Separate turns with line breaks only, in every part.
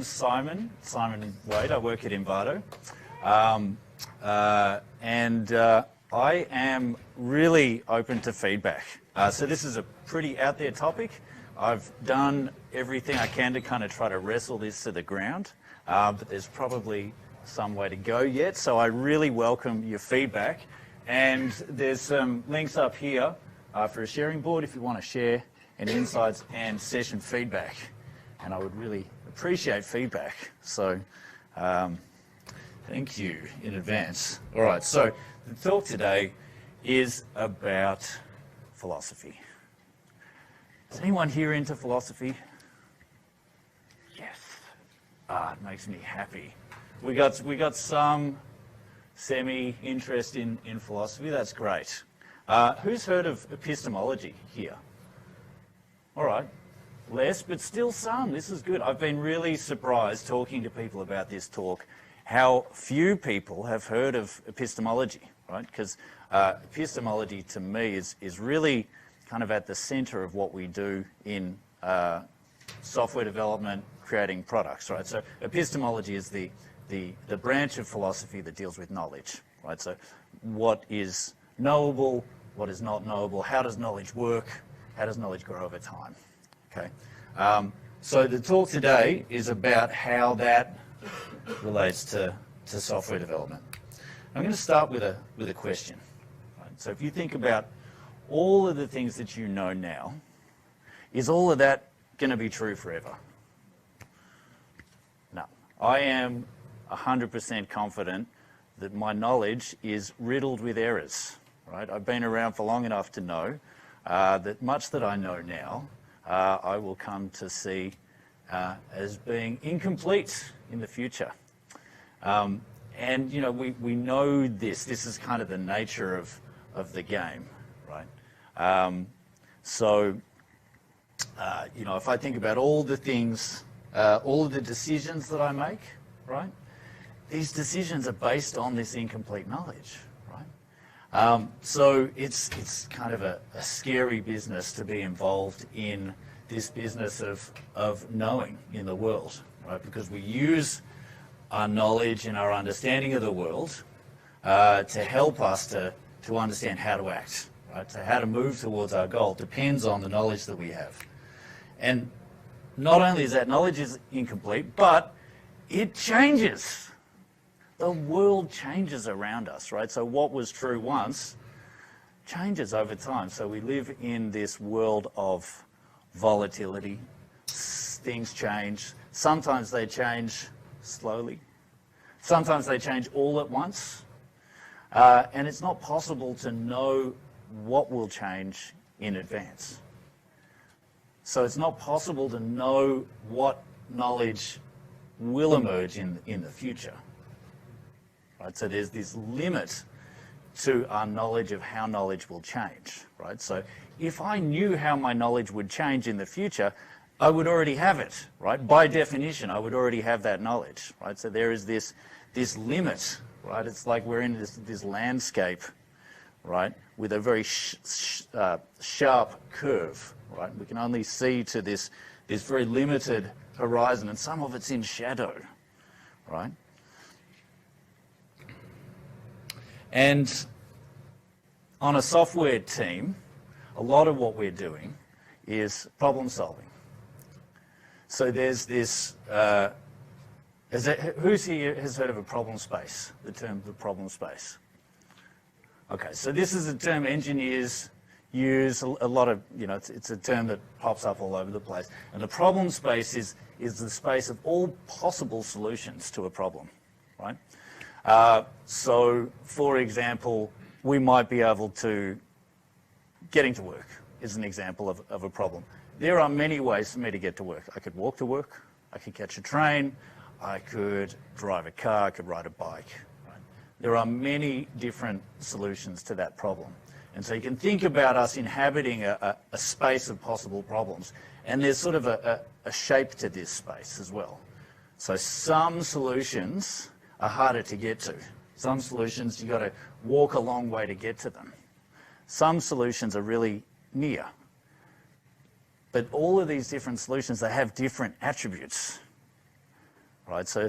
name's Simon Wade. I work at Envato. I am really open to feedback. So this is a pretty out there topic. I've done everything I can to kind of try to wrestle this to the ground, but there's probably some way to go yet. So I really welcome your feedback. And there's some links up here for a sharing board if you want to share any insights and session feedback. And I would really appreciate feedback. So thank you in advance. All right, so the talk today is about philosophy. Is anyone here into philosophy? Yes. It makes me happy. We got some semi-interest in philosophy. That's great. Who's heard of epistemology here? All right. Less, but still some. This is good. I've been really surprised talking to people about this talk how few people have heard of epistemology, right? Because epistemology to me is really kind of at the center of what we do in software development, creating products, right? So epistemology is the branch of philosophy that deals with knowledge, right? So what is knowable, what is not knowable, how does knowledge work, how does knowledge grow over time, okay? So the talk today is about how that relates to software development. I'm going to start with a question, right? So if you think about all of the things that you know now, is all of that going to be true forever? No. I am 100% confident that my knowledge is riddled with errors, right? I've been around for long enough to know that much that I know now, I will come to see as being incomplete in the future. And, you know, we know this. This is kind of the nature of the game, right? You know, if I think about all the things, all of the decisions that I make, right? These decisions are based on this incomplete knowledge, right? So it's kind of a scary business to be involved in this business of knowing in the world, right? Because we use our knowledge and our understanding of the world to help us to understand how to act, right? So how to move towards our goal depends on the knowledge that we have. And not only is that knowledge is incomplete, but it changes. The world changes around us, right? So what was true once changes over time. So we live in this world of volatility. Things change. Sometimes they change slowly. Sometimes they change all at once. And it's not possible to know what will change in advance. So it's not possible to know what knowledge will emerge in the future. Right? So there's this limit to our knowledge of how knowledge will change, right? So if I knew how my knowledge would change in the future, I would already have it, right? By definition, I would already have that knowledge, right? So there is this limit, right? It's like we're in this landscape, right, with a very sharp curve, right? We can only see to this very limited horizon, and some of it's in shadow, right? And on a software team, a lot of what we're doing is problem solving. So there's this, who's here has heard of a problem space, the term the problem space? Okay, so this is a term engineers use a lot of, you know, it's a term that pops up all over the place. And the problem space is the space of all possible solutions to a problem, right? So, for example, we might be able to, getting to work is an example of a problem. There are many ways for me to get to work. I could walk to work, I could catch a train, I could drive a car, I could ride a bike. Right? There are many different solutions to that problem. And so you can think about us inhabiting a space of possible problems. And there's sort of a shape to this space as well. So some solutions are harder to get to. Some solutions you've got to walk a long way to get to them. Some solutions are really near. But all of these different solutions, they have different attributes. right? So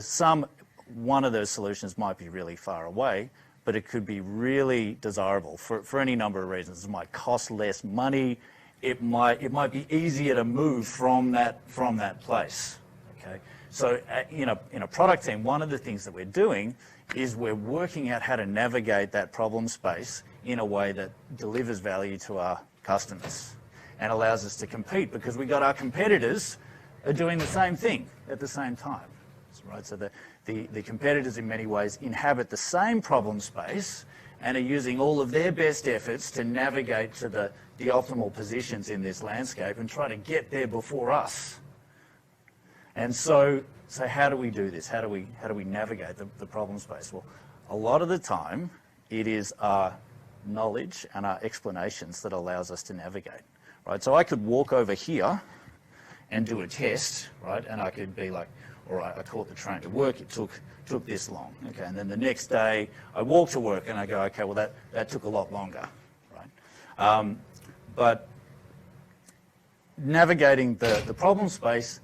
one of those solutions might be really far away, but it could be really desirable for any number of reasons. It might cost less money. It might be easier to move from that place. Okay. So in a product team, one of the things that we're doing is we're working out how to navigate that problem space in a way that delivers value to our customers and allows us to compete, because we got our competitors are doing the same thing at the same time, right? So the competitors in many ways inhabit the same problem space and are using all of their best efforts to navigate to the optimal positions in this landscape and try to get there before us. And so how do we do this? How do we navigate the problem space? Well, a lot of the time it is our knowledge and our explanations that allows us to navigate, right? So I could walk over here and do a test, right? And I could be like, all right, I taught the train to work, it took this long, okay? And then the next day I walk to work and I go, okay, well that took a lot longer, right? But navigating the problem space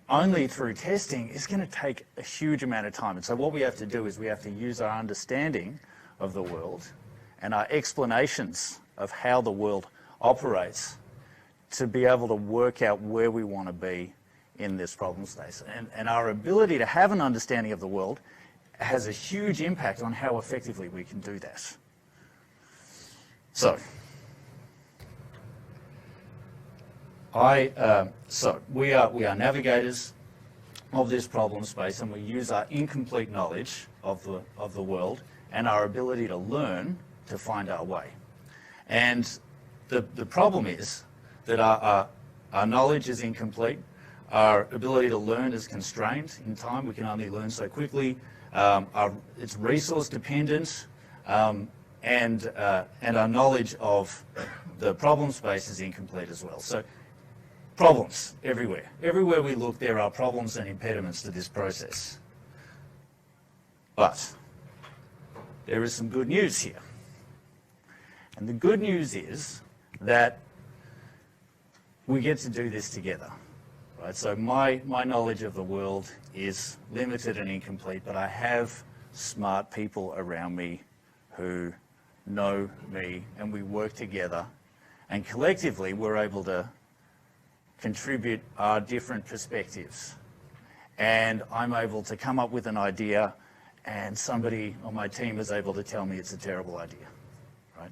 only through testing is going to take a huge amount of time. And so what we have to do is we have to use our understanding of the world and our explanations of how the world operates to be able to work out where we want to be in this problem space. And our ability to have an understanding of the world has a huge impact on how effectively we can do that. So, we are navigators of this problem space, and we use our incomplete knowledge of the world and our ability to learn to find our way. And the problem is that our knowledge is incomplete, our ability to learn is constrained in time. We can only learn so quickly. It's resource dependent, and our knowledge of the problem space is incomplete as well. So problems everywhere. Everywhere we look, there are problems and impediments to this process. But there is some good news here. And the good news is that we get to do this together. Right? So my knowledge of the world is limited and incomplete, but I have smart people around me who know me, and we work together, and collectively we're able to contribute our different perspectives. And I'm able to come up with an idea, and somebody on my team is able to tell me it's a terrible idea, right?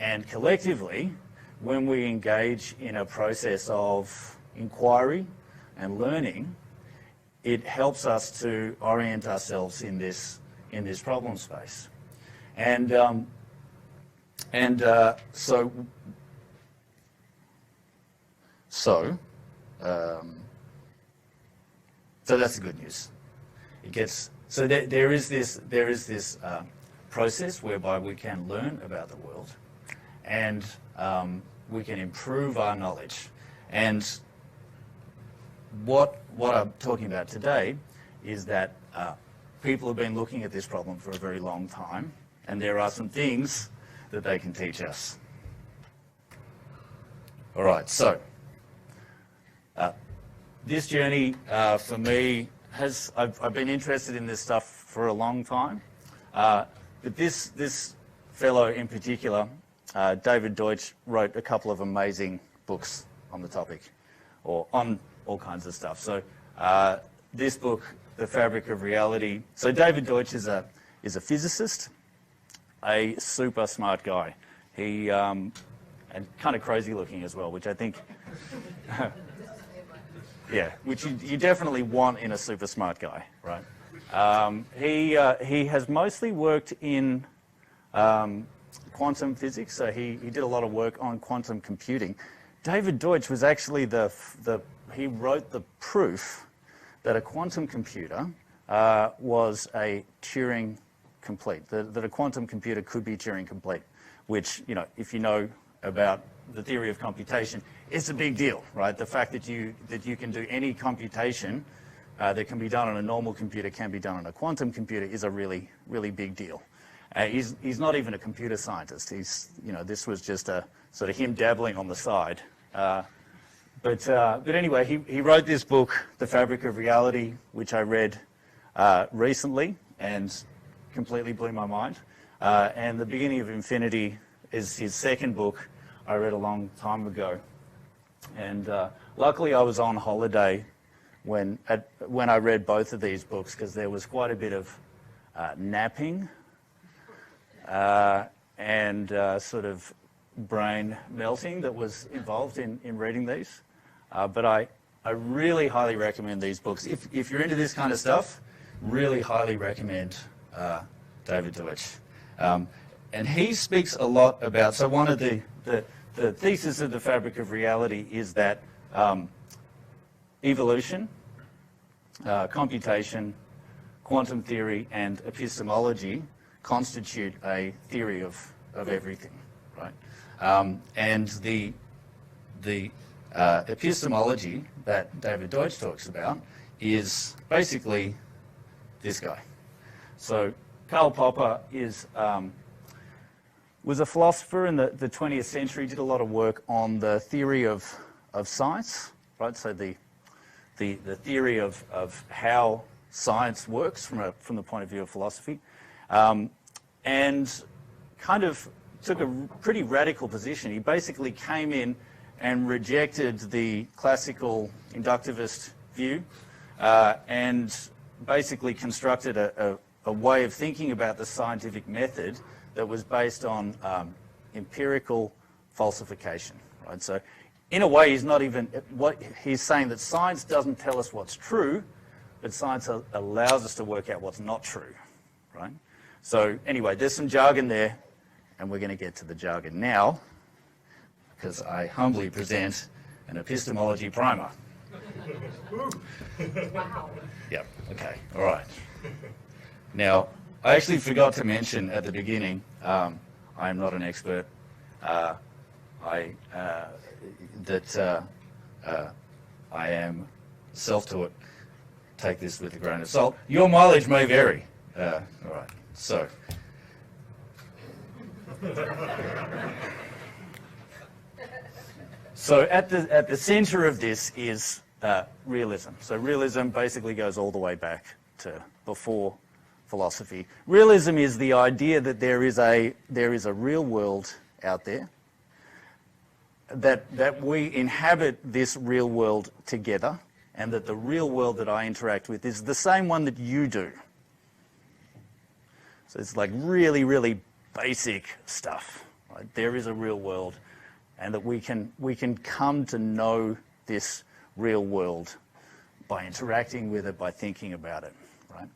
And collectively, when we engage in a process of inquiry and learning, it helps us to orient ourselves in this problem space. So that's the good news. There is this process whereby we can learn about the world, and we can improve our knowledge. And what I'm talking about today is that people have been looking at this problem for a very long time, and there are some things that they can teach us. All right, so this journey for me I've been interested in this stuff for a long time, but this fellow in particular, David Deutsch, wrote a couple of amazing books on the topic, or on all kinds of stuff. So this book, The Fabric of Reality. So David Deutsch is a physicist, a super smart guy. He and kind of crazy looking as well, which I think, yeah, which you definitely want in a super smart guy, right? He has mostly worked in quantum physics, so he did a lot of work on quantum computing. David Deutsch was actually he wrote the proof that a quantum computer was a Turing complete, that a quantum computer could be Turing complete, which, you know, if you know about the theory of computation, it's a big deal, right? The fact that you can do any computation that can be done on a normal computer can be done on a quantum computer is a really, really big deal. He's not even a computer scientist. This was just a sort of him dabbling on the side. But anyway, he wrote this book, The Fabric of Reality, which I read recently and completely blew my mind. And The Beginning of Infinity is his second book I read a long time ago. And luckily I was on holiday when I read both of these books, because there was quite a bit of napping and sort of brain melting that was involved in reading these. But I really highly recommend these books. If you're into this kind of stuff, really highly recommend David Deutsch. And he speaks a lot about, so one of the thesis of The Fabric of Reality is that evolution, computation, quantum theory, and epistemology constitute a theory of everything, right? And the epistemology that David Deutsch talks about is basically this guy. So Karl Popper was a philosopher in the 20th century, did a lot of work on the theory of science, right? So the theory of how science works from the point of view of philosophy, and kind of took a pretty radical position. He basically came in and rejected the classical inductivist view, and basically constructed a way of thinking about the scientific method that was based on empirical falsification, right? So in a way, he's saying that science doesn't tell us what's true, but science allows us to work out what's not true, right? So anyway, there's some jargon there, and we're going to get to the jargon now, because I humbly present an epistemology primer.
Wow.
Yep, okay, all right. Now, I actually forgot to mention at the beginning, I am not an expert. I am self-taught. Take this with a grain of salt. Your mileage may vary. All right, so. So at the center of this is realism. So realism basically goes all the way back to before philosophy. Realism is the idea that there is a real world out there, that we inhabit this real world together, and that the real world that I interact with is the same one that you do. So it's like really, really basic stuff, right? There is a real world, and that we can come to know this real world by interacting with it, by thinking about it, right?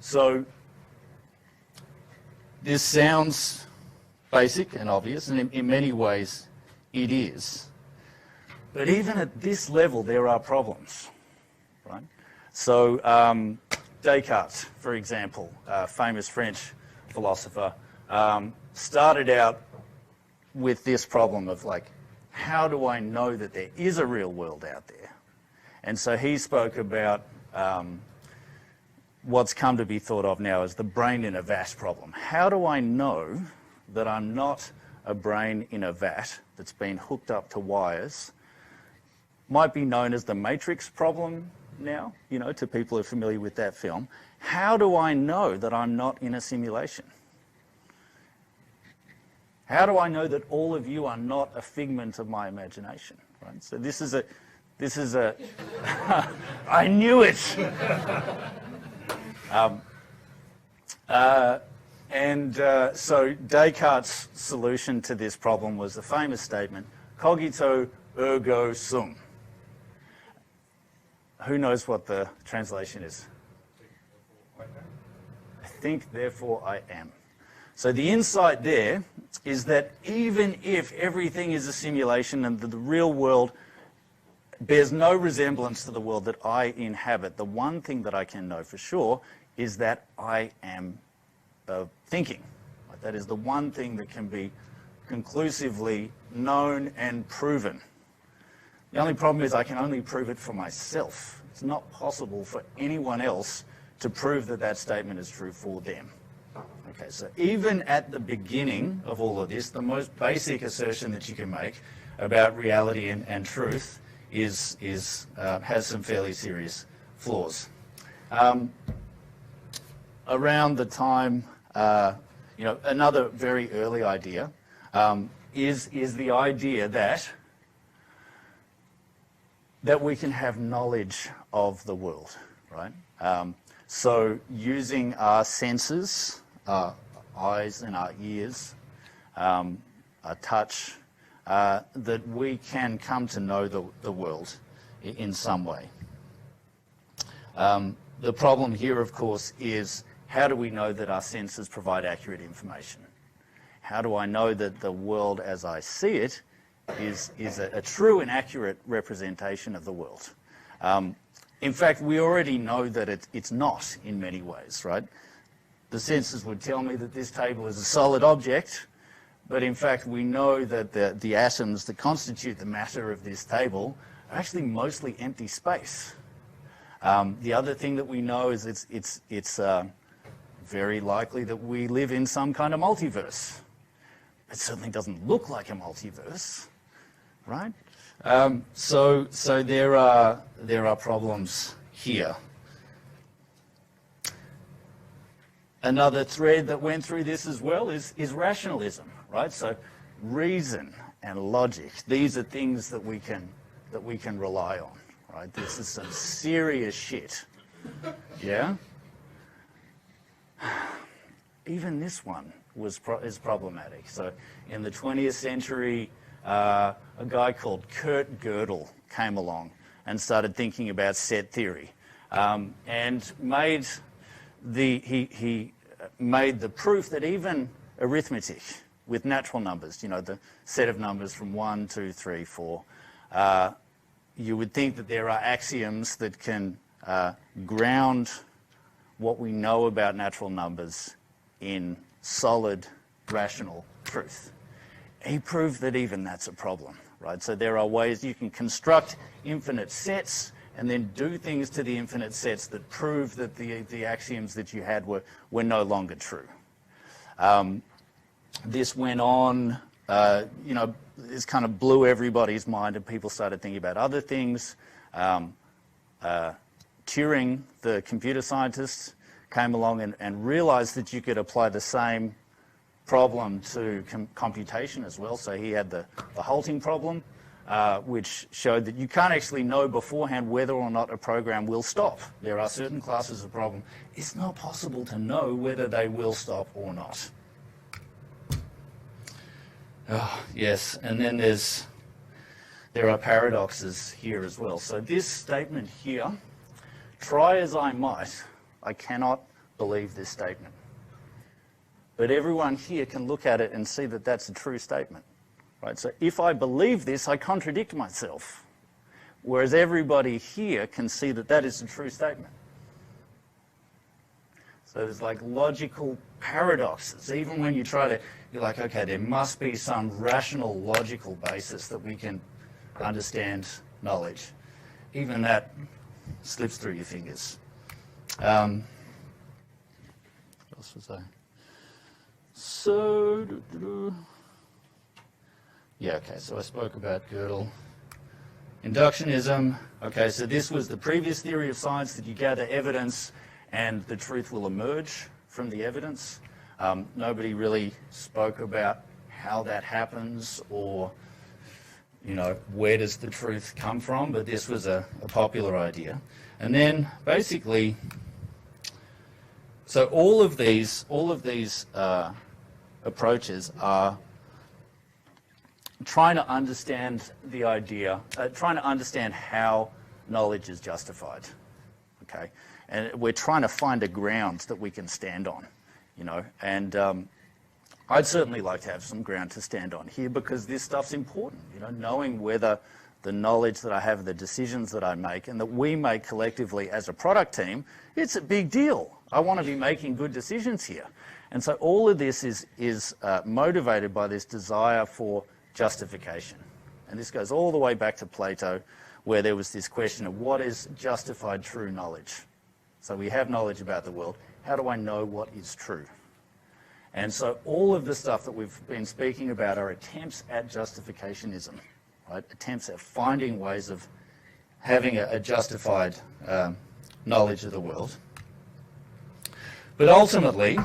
So this sounds basic and obvious, and in many ways it is. But even at this level, there are problems, right? So Descartes, for example, a famous French philosopher, started out with this problem of like, how do I know that there is a real world out there? And so he spoke about what's come to be thought of now as the brain in a vat problem. How do I know that I'm not a brain in a vat that's been hooked up to wires? Might be known as the Matrix problem now, you know, to people who are familiar with that film. How do I know that I'm not in a simulation? How do I know that all of you are not a figment of my imagination? Right? So this is a I knew it. So Descartes' solution to this problem was the famous statement, cogito ergo sum. Who knows what the translation is? I think, therefore I am. So the insight there is that even if everything is a simulation and the real world bears no resemblance to the world that I inhabit, the one thing that I can know for sure is that I am thinking. That is the one thing that can be conclusively known and proven. The only problem is I can only prove it for myself. It's not possible for anyone else to prove that that statement is true for them. Okay, so even at the beginning of all of this, the most basic assertion that you can make about reality and truth has some fairly serious flaws. Around the time, another very early idea is the idea that we can have knowledge of the world, right? So using our senses, our eyes and our ears, our touch, that we can come to know the world in some way. The problem here, of course, is how do we know that our senses provide accurate information? How do I know that the world as I see it is a true and accurate representation of the world? In fact, we already know that it's not in many ways, right? The senses would tell me that this table is a solid object, but in fact we know that the atoms that constitute the matter of this table are actually mostly empty space. The other thing that we know is it's very likely that we live in some kind of multiverse. It certainly doesn't look like a multiverse, right? So there are problems here. Another thread that went through this as well is rationalism, right? So reason and logic, these are things that we can rely on, right? This is some serious shit. Yeah? Even this one is problematic. So in the 20th century, a guy called Kurt Gödel came along and started thinking about set theory, and made he made the proof that even arithmetic with natural numbers, the set of numbers from 1, 2, 3, 4, you would think that there are axioms that can ground what we know about natural numbers in solid, rational truth. He proved that even that's a problem, right? So there are ways you can construct infinite sets and then do things to the infinite sets that prove that the axioms that you had were no longer true. This went on, this kind of blew everybody's mind, and people started thinking about other things. Turing, the computer scientist, came along and realized that you could apply the same problem to computation as well. So he had the halting problem, which showed that you can't actually know beforehand whether or not a program will stop. There are certain classes of problem. It's not possible to know whether they will stop or not. Oh, yes, and then there are paradoxes here as well. So this statement here, try as I might, I cannot believe this statement. But everyone here can look at it and see that that's a true statement, right? So if I believe this, I contradict myself, whereas everybody here can see that that is a true statement. So there's like logical paradoxes. Even when you try to, you're like, okay, there must be some rational, logical basis that we can understand knowledge. Even that slips through your fingers. What else was I? So, yeah, okay, so I spoke about Gödel. Inductionism, okay, so this was the previous theory of science, that you gather evidence and the truth will emerge from the evidence. Nobody really spoke about how that happens, or, where does the truth come from, but this was a popular idea. And then basically, so all of these approaches are trying to understand the idea, trying to understand how knowledge is justified, okay? And we're trying to find a ground that we can stand on, and I'd certainly like to have some ground to stand on here, because this stuff's important, knowing whether the knowledge that I have, the decisions that I make, and that we make collectively as a product team, it's a big deal. I want to be making good decisions here. And so all of this is motivated by this desire for justification. And this goes all the way back to Plato, where there was this question of what is justified true knowledge. So we have knowledge about the world. How do I know what is true? And so all of the stuff that we've been speaking about are attempts at justificationism, right? Attempts at finding ways of having a justified knowledge of the world. But ultimately,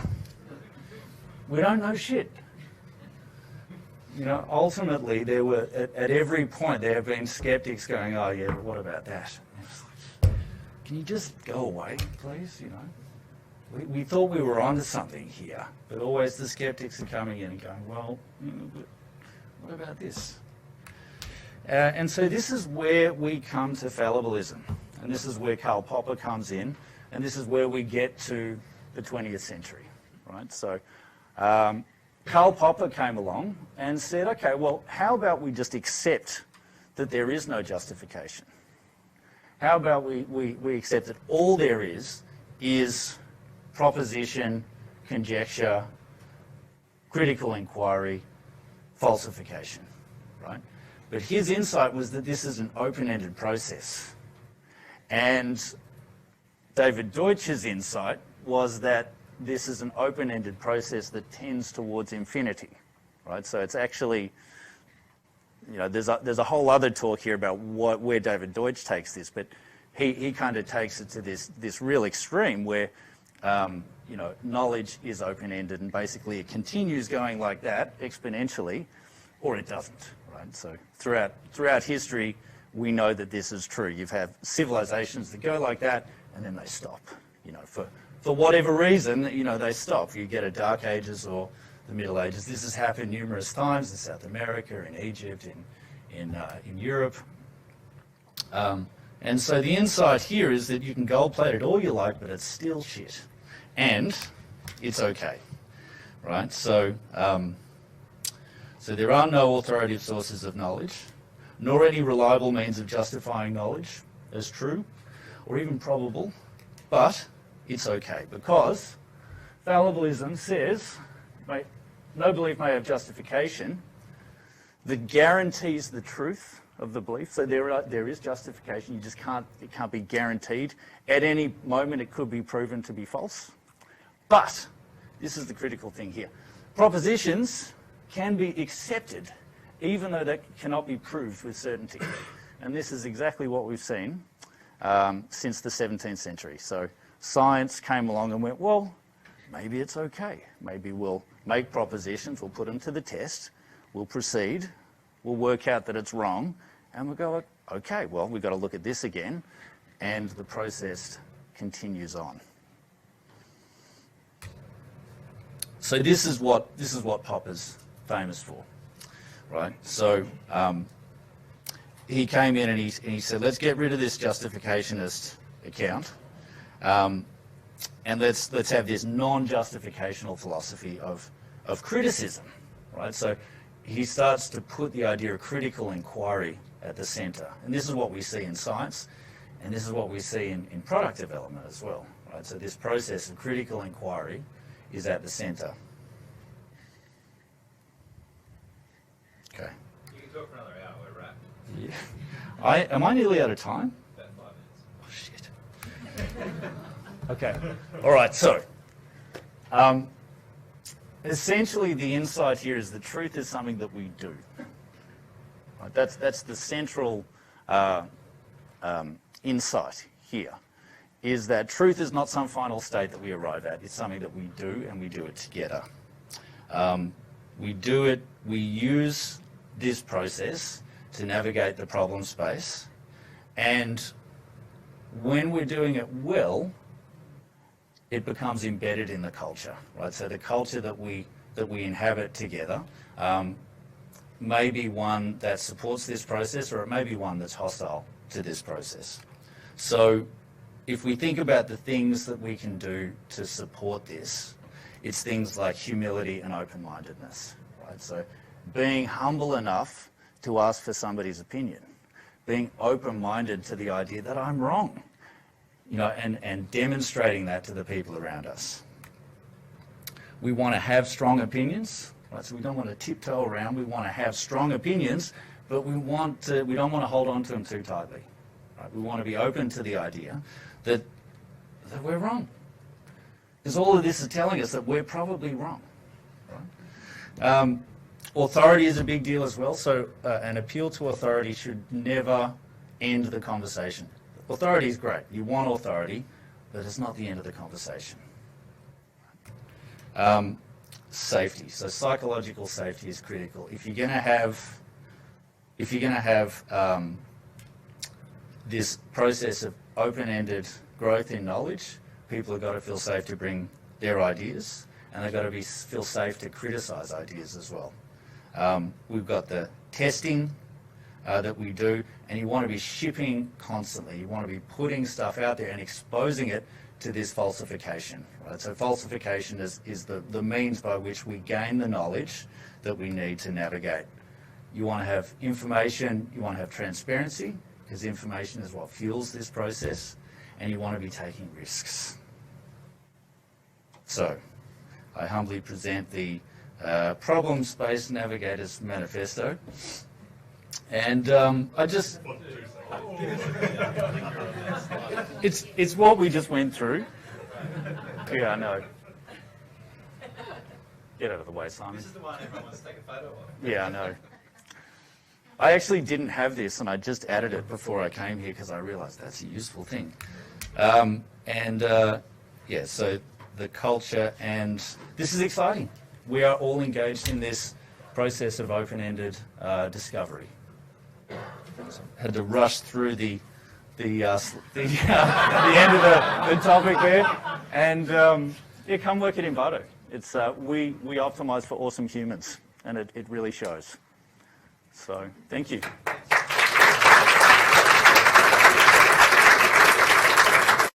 we don't know shit. You know, ultimately, there were, at every point, there have been skeptics going, oh yeah, but what about that? Can you just go away, please? You know, we thought we were onto something here, but always the skeptics are coming in and going, well, you know, but what about this? And so this is where we come to fallibilism, and this is where Karl Popper comes in, and this is where we get to the 20th century, right? So Karl Popper came along and said, okay, well, how about we just accept that there is no justification? How about we accept that all there is proposition, conjecture, critical inquiry, falsification, right? But his insight was that this is an open-ended process. And David Deutsch's insight was that this is an open-ended process that tends towards infinity, right? So it's actually, you know, there's a whole other talk here about where David Deutsch takes this, but he kind of takes it to this real extreme where, you know, knowledge is open-ended and basically it continues going like that exponentially, or it doesn't, right? So throughout history, we know that this is true. You have civilizations that go like that and then they stop, you know, for whatever reason, you know, they stop. You get a Dark Ages or the Middle Ages. This has happened numerous times in South America, in Egypt, in Europe. And so the insight here is that you can gold-plate it all you like, but it's still shit. And it's okay, right? So, so there are no authoritative sources of knowledge, nor any reliable means of justifying knowledge as true or even probable, but it's okay, because fallibilism says, no belief may have justification that guarantees the truth of the belief. So there is justification. You just it can't be guaranteed. At any moment, it could be proven to be false. But this is the critical thing here: propositions can be accepted, even though that cannot be proved with certainty. And this is exactly what we've seen since the 17th century. So science came along and went, well, maybe it's okay. Maybe we'll make propositions, we'll put them to the test, we'll proceed, we'll work out that it's wrong, and we'll go, okay, well, we've got to look at this again, and the process continues on. So this is what Popper's famous for, right? So he came in and he said, let's get rid of this justificationist account. And let's have this non-justificational philosophy of criticism, right? So he starts to put the idea of critical inquiry at the centre. And this is what we see in science, and this is what we see in product development as well, right? So this process of critical inquiry is at the centre. Okay.
You can talk for another hour, we're wrapped.
Yeah. Am I nearly out of time?
About 5 minutes.
Oh, shit. Okay. All right. So, essentially, the insight here is the truth is something that we do. Right? That's the central insight here. Is that truth is not some final state that we arrive at. It's something that we do, and we do it together. We do it. We use this process to navigate the problem space, and when we're doing it well, it becomes embedded in the culture, right? So the culture that we inhabit together may be one that supports this process, or it may be one that's hostile to this process. So if we think about the things that we can do to support this, it's things like humility and open-mindedness, right? So being humble enough to ask for somebody's opinion, being open-minded to the idea that I'm wrong, you know, and demonstrating that to the people around us. We want to have strong opinions, right? So we don't want to tiptoe around. We want to have strong opinions, but we don't want to hold on to them too tightly. Right? We want to be open to the idea that we're wrong, because all of this is telling us that we're probably wrong. Right? Authority is a big deal as well. So an appeal to authority should never end the conversation. Authority is great. You want authority, but it's not the end of the conversation. Safety. So psychological safety is critical. If you're going to have this process of open-ended growth in knowledge, people have got to feel safe to bring their ideas, and they've got to feel safe to criticise ideas as well. We've got the testing that we do, and you want to be shipping constantly. You want to be putting stuff out there and exposing it to this falsification. Right? So falsification is the means by which we gain the knowledge that we need to navigate. You want to have information, you want to have transparency, because information is what fuels this process, and you want to be taking risks. So, I humbly present the Problem-Based Navigator's Manifesto, and it's what we just went through. Yeah, I know. Get out of the way, Simon.
This is the one everyone wants to take a photo of.
Yeah, I know. I actually didn't have this, and I just added it before I came here because I realised that's a useful thing. Yeah, so the culture, and this is exciting. We are all engaged in this process of open-ended discovery. Had to rush through the end of the topic there, and yeah, come work at Envato. It's we optimise for awesome humans, and it really shows. So, thank you.